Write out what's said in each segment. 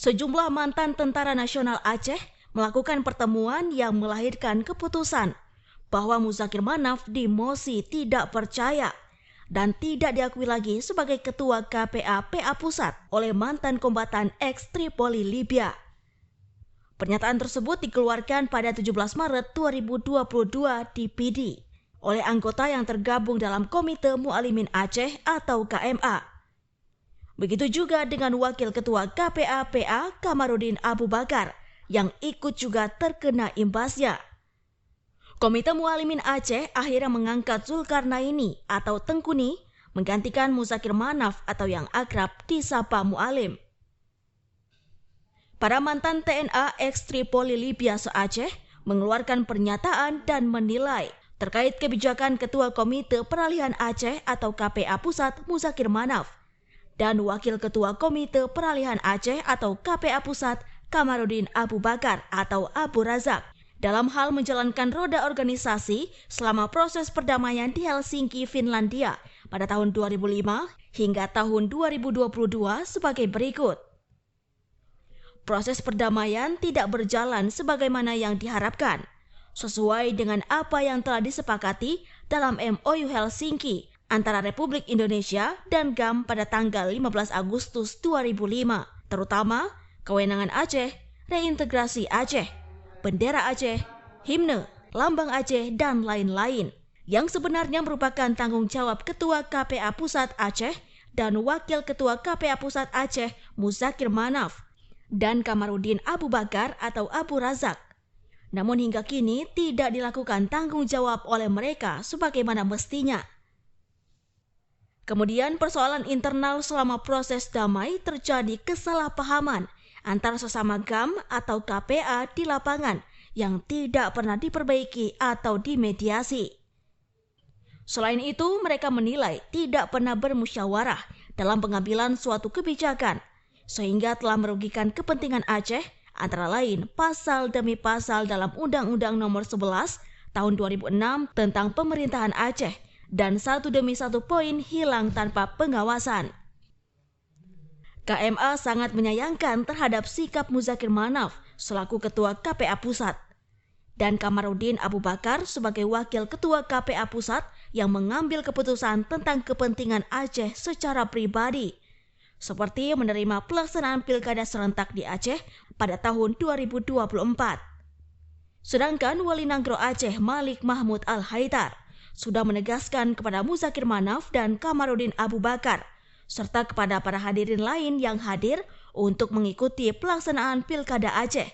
Sejumlah mantan tentara nasional Aceh melakukan pertemuan yang melahirkan keputusan bahwa Muzakir Manaf dimosi tidak percaya dan tidak diakui lagi sebagai Ketua KPA PA Pusat oleh mantan kombatan ex-Tripoli Libya. Pernyataan tersebut dikeluarkan pada 17 Maret 2022 di PD oleh anggota yang tergabung dalam Komite Mualimin Aceh atau KMA. Begitu juga dengan Wakil Ketua KPA PA Kamarudin Abu Bakar yang ikut juga terkena imbasnya. Komite Mualimin Aceh akhirnya mengangkat Zulkarnaini atau Tengkuni menggantikan Muzakir Manaf atau yang akrab disapa Mualim. Para mantan TNA ex-Tripoli Libya se-Aceh mengeluarkan pernyataan dan menilai terkait kebijakan Ketua Komite Peralihan Aceh atau KPA Pusat Muzakir Manaf dan Wakil Ketua Komite Peralihan Aceh atau KPA Pusat Kamarudin Abu Bakar atau Abu Razak dalam hal menjalankan roda organisasi selama proses perdamaian di Helsinki, Finlandia pada tahun 2005 hingga tahun 2022 sebagai berikut. Proses perdamaian tidak berjalan sebagaimana yang diharapkan, sesuai dengan apa yang telah disepakati dalam MOU Helsinki antara Republik Indonesia dan GAM pada tanggal 15 Agustus 2005, terutama kewenangan Aceh, reintegrasi Aceh, bendera Aceh, himne, lambang Aceh, dan lain-lain, yang sebenarnya merupakan tanggung jawab Ketua KPA Pusat Aceh dan Wakil Ketua KPA Pusat Aceh Muzakir Manaf dan Kamarudin Abu Bakar atau Abu Razak. Namun hingga kini tidak dilakukan tanggung jawab oleh mereka sebagaimana mestinya. Kemudian persoalan internal selama proses damai terjadi kesalahpahaman antara sesama GAM atau KPA di lapangan yang tidak pernah diperbaiki atau dimediasi. Selain itu, mereka menilai tidak pernah bermusyawarah dalam pengambilan suatu kebijakan, sehingga telah merugikan kepentingan Aceh, antara lain pasal demi pasal dalam Undang-Undang Nomor 11 Tahun 2006 tentang Pemerintahan Aceh, dan satu demi satu poin hilang tanpa pengawasan. KMA sangat menyayangkan terhadap sikap Muzakir Manaf selaku Ketua KPA Pusat dan Kamarudin Abu Bakar sebagai Wakil Ketua KPA Pusat yang mengambil keputusan tentang kepentingan Aceh secara pribadi, seperti menerima pelaksanaan pilkada serentak di Aceh pada tahun 2024. Sedangkan Wali Nanggro Aceh Malik Mahmud Al-Haidar sudah menegaskan kepada Muzakir Manaf dan Kamarudin Abu Bakar, serta kepada para hadirin lain yang hadir untuk mengikuti pelaksanaan Pilkada Aceh,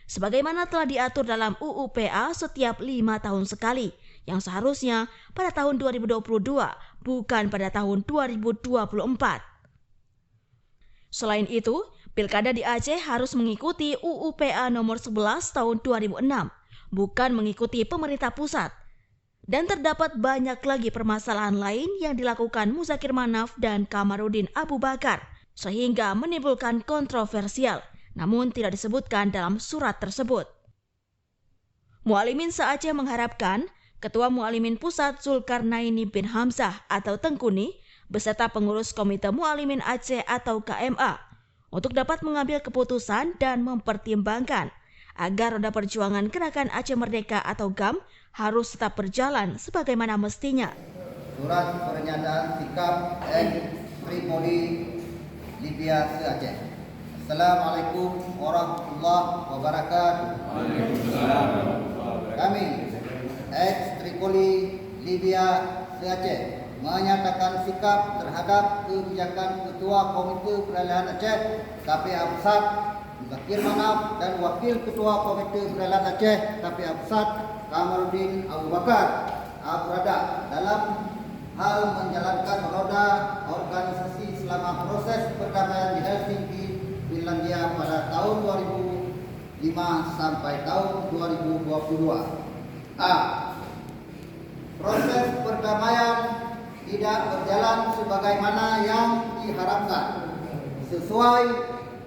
sebagaimana telah diatur dalam UU PA setiap 5 tahun sekali, yang seharusnya pada tahun 2022, bukan pada tahun 2024. Selain itu, Pilkada di Aceh harus mengikuti UU PA nomor 11 tahun 2006, bukan mengikuti pemerintah pusat. Dan terdapat banyak lagi permasalahan lain yang dilakukan Muzakir Manaf dan Kamarudin Abu Bakar, sehingga menimbulkan kontroversial, namun tidak disebutkan dalam surat tersebut. Mualimin se-Aceh mengharapkan Ketua Mualimin Pusat Zulkarnaini bin Hamzah atau Tengkuni beserta pengurus Komite Mualimin Aceh atau KMA untuk dapat mengambil keputusan dan mempertimbangkan agar roda perjuangan Gerakan Aceh Merdeka atau GAM harus tetap berjalan sebagaimana mestinya. Surat pernyataan sikap ex-Tripoli Libya se-Aceh. Assalamualaikum warahmatullahi wabarakatuh. Kami ex-Tripoli Libya se-Aceh menyatakan sikap terhadap kebijakan Ketua Komite Peralihan Aceh KPA Pusat Muzakir Manaf dan Wakil Ketua Komite Peralihan Aceh KPA Pusat Kamarudin Abu Bakar Abu Razak dalam hal menjalankan roda organisasi selama proses perdamaian di Helsinki, Finlandia pada tahun 2005 sampai tahun 2022. A. Proses perdamaian tidak berjalan sebagaimana yang diharapkan sesuai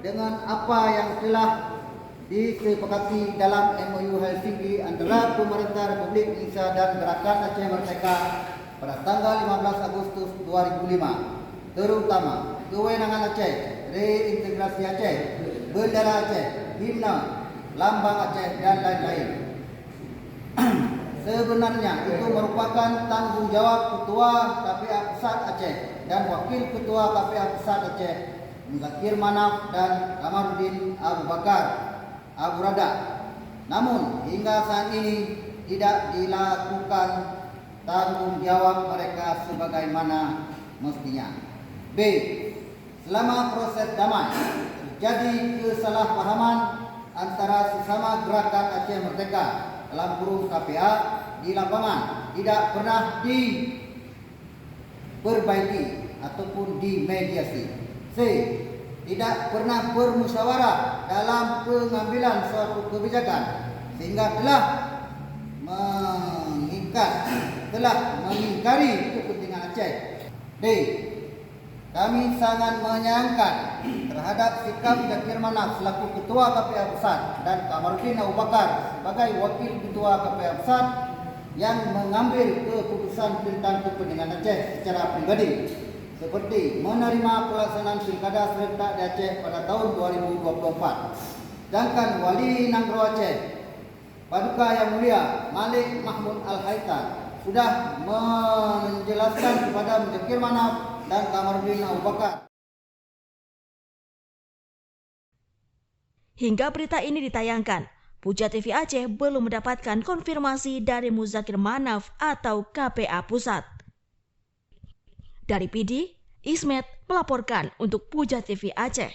dengan apa yang telah disepakati dalam MOU Helsinki antara Pemerintah Republik Indonesia dan Gerakan Aceh Merdeka pada tanggal 15 Agustus 2005, terutama kewenangan Aceh, reintegrasi Aceh, bendera Aceh, himne, lambang Aceh, dan lain-lain. Sebenarnya itu merupakan tanggung jawab Ketua KPA Pusat Aceh dan Wakil Ketua KPA Pusat Aceh, Muzakir Manaf dan Kamarudin Abu Bakar Abu Rada. Namun hingga saat ini tidak dilakukan tanggung jawab mereka sebagaimana mestinya. B. Selama proses damai terjadi kesalahpahaman antara sesama gerakan Aceh Merdeka dalam kurung KPA di lapangan tidak pernah diperbaiki ataupun dimediasi. C. Tidak pernah bermusyawarah dalam pengambilan suatu kebijakan sehingga telah mengingkari kepentingan Aceh. D. Kami sangat menyayangkan terhadap sikap Muzakir Manaf selaku Ketua KPA Pusat dan Kamarudin Abu Bakar sebagai Wakil Ketua KPA Pusat yang mengambil keputusan tentang kepentingan Aceh secara pribadi, seperti menerima pelaksanaan pilkada serentak di Aceh pada tahun 2024. Sedangkan Wali Nanggro Aceh, Paduka Yang Mulia Malik Mahmud Al-Haitan sudah menjelaskan kepada Muzakir Manaf dan Kamarudin Abu Bakar. Hingga berita ini ditayangkan, Puja TV Aceh belum mendapatkan konfirmasi dari Muzakir Manaf atau KPA Pusat. Dari PD, Ismet melaporkan untuk Puja TV Aceh.